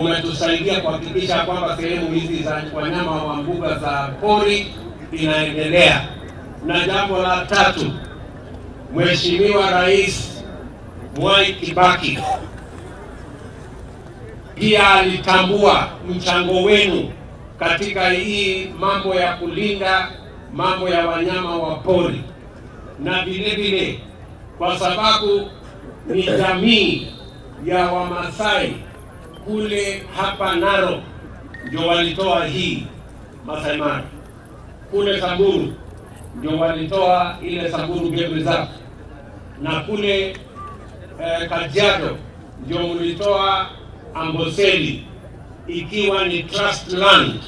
Umetusaidia kuhakikisha kwamba sehemu hizi za wanyama wa mbuga za pori inaendelea. Na jambo la tatu, Mheshimiwa Rais Mwai Kibaki pia alitambua mchango wenu katika hii mambo ya kulinda mambo ya wanyama wa pori, na vile vile kwa sababu ni jamii ya Wamasai kule hapa Narok ndio walitoa hii Masai Mara, kule Samburu ndio walitoa ile Samburu Game Reserve, na kule Kajiado ndio mlitoa Amboseli, ikiwa ni trust land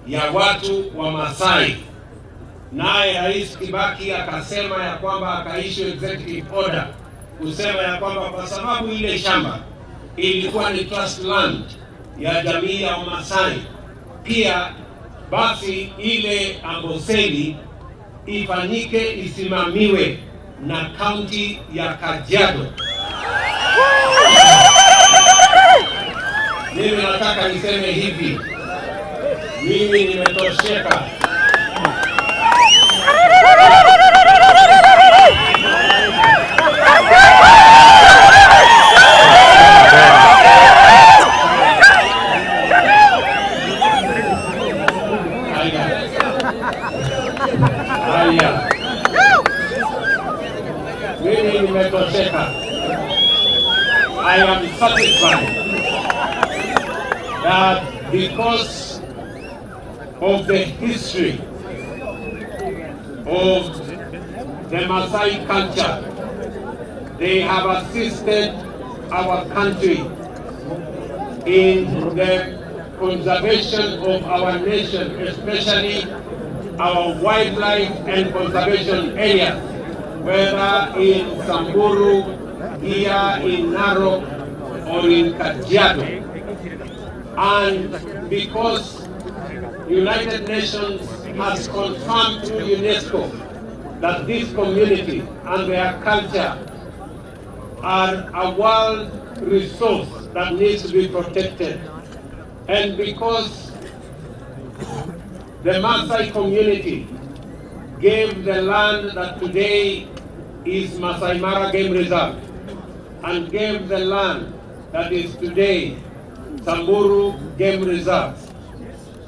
ya watu wa Masai. Naye Rais Kibaki akasema ya kwamba akaissue executive order kusema ya kwamba kwa sababu ile shamba ilikuwa ni trust land ya jamii ya Masai, pia basi ile Amboseli ifanyike isimamiwe na kaunti ya Kajiado. Mimi nataka niseme hivi, mimi nimetosheka. Mimi nimetosheka. I am satisfied that because of the history of the Maasai culture, they have assisted our country in the conservation of our nation, especially our wildlife and conservation areas, whether in Samburu, here in Narok, or in Kajiado. And because United Nations has confirmed through UNESCO that this community and their culture are a world resource that needs to be protected, and because the Maasai community gave the land that today is Masai Mara Game Reserve, and gave the land that is today Samburu Game Reserve,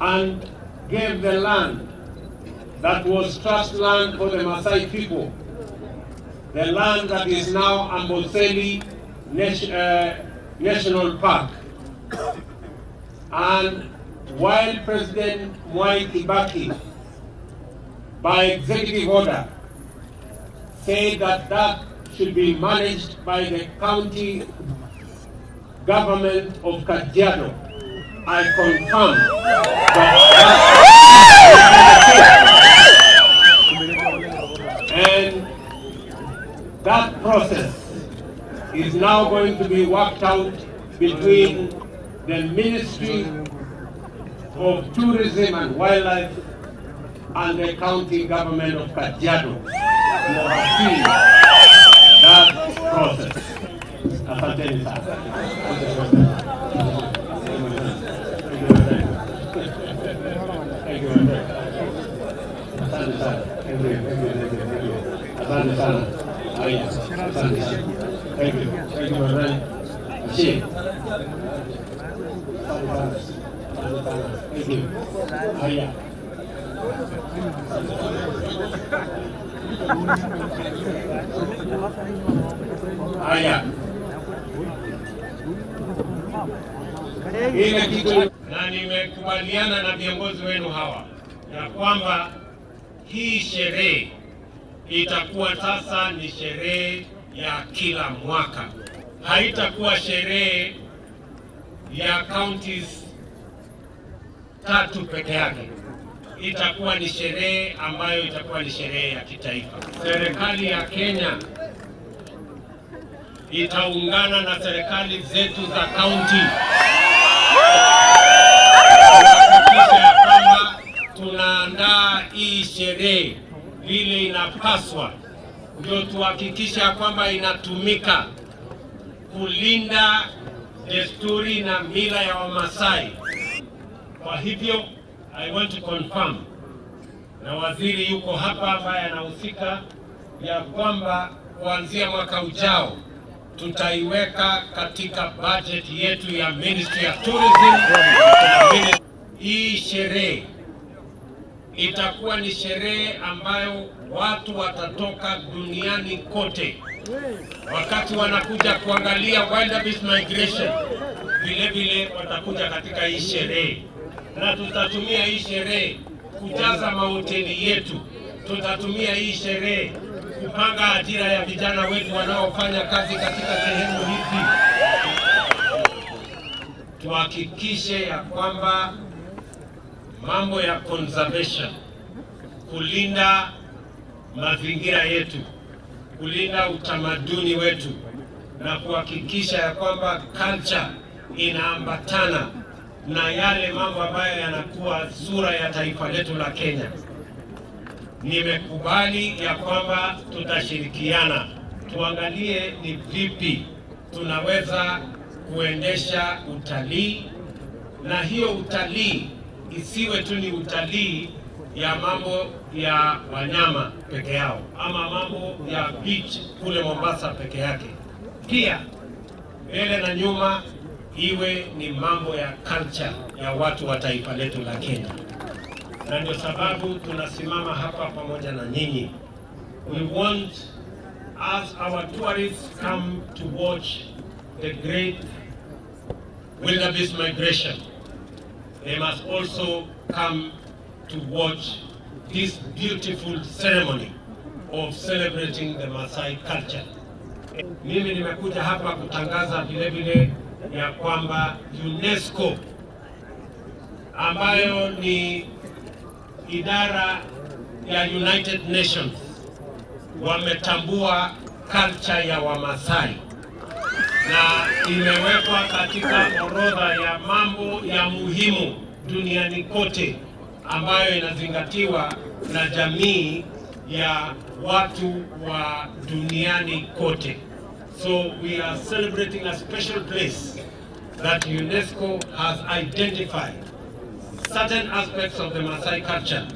and gave the land that was trust land for the Maasai people, the land that is now Amboseli National Park. And while President Mwai Kibaki, by executive order, said that that should be managed by the county government of Kajiado, I confirm that and that process is now going to be worked out between the Ministry of Tourism and Wildlife and the county government of Kajiado to oversee that process. Asanteni sana. Thank you. Asante sana. Asante sana. Asante sana. Thank you. Thank you very much. Thank you. Haya. Ile kitu, na nimekubaliana na viongozi wenu hawa ya kwamba hii sherehe itakuwa sasa ni sherehe ya kila mwaka. Haitakuwa sherehe ya counties 3 peke yake. Itakuwa ni sherehe ambayo itakuwa ni sherehe ya kitaifa. Serikali ya Kenya itaungana na serikali zetu za kaunti kuhakikisha kwamba tunaandaa hii sherehe vile inapaswa, ndio tuhakikisha kwamba inatumika kulinda desturi na mila ya Wamasai. Kwa hivyo I want to confirm, na waziri yuko hapa ambaye anahusika, ya kwamba kuanzia mwaka ujao tutaiweka katika budget yetu ya Ministry of Tourism. Hii sherehe itakuwa ni sherehe ambayo watu watatoka duniani kote wakati wanakuja kuangalia wildebeest migration, vile vile watakuja katika hii sherehe, na tutatumia hii sherehe kujaza mahoteli yetu. Tutatumia hii sherehe kupanga ajira ya vijana wetu wanaofanya kazi katika sehemu hizi. Tuhakikishe ya kwamba mambo ya conservation, kulinda mazingira yetu, kulinda utamaduni wetu, na kuhakikisha ya kwamba culture inaambatana na yale mambo ambayo yanakuwa sura ya taifa letu la Kenya. Nimekubali ya kwamba tutashirikiana, tuangalie ni vipi tunaweza kuendesha utalii, na hiyo utalii isiwe tu ni utalii ya mambo ya wanyama peke yao ama mambo ya beach kule Mombasa peke yake. Pia mbele na nyuma iwe ni mambo ya culture ya watu wa taifa letu la Kenya. Na ndio sababu tunasimama hapa pamoja na nyinyi. We want, as our tourists come to watch the great wildebeest migration, they must also come to watch this beautiful ceremony of celebrating the Maasai culture. Mimi nimekuja hapa kutangaza vile vile ya kwamba UNESCO ambayo ni idara ya United Nations wametambua culture ya Wamasai na imewekwa katika orodha ya mambo ya muhimu duniani kote ambayo inazingatiwa na jamii ya watu wa duniani kote. So we are celebrating a special place that UNESCO has identified certain aspects of the Maasai culture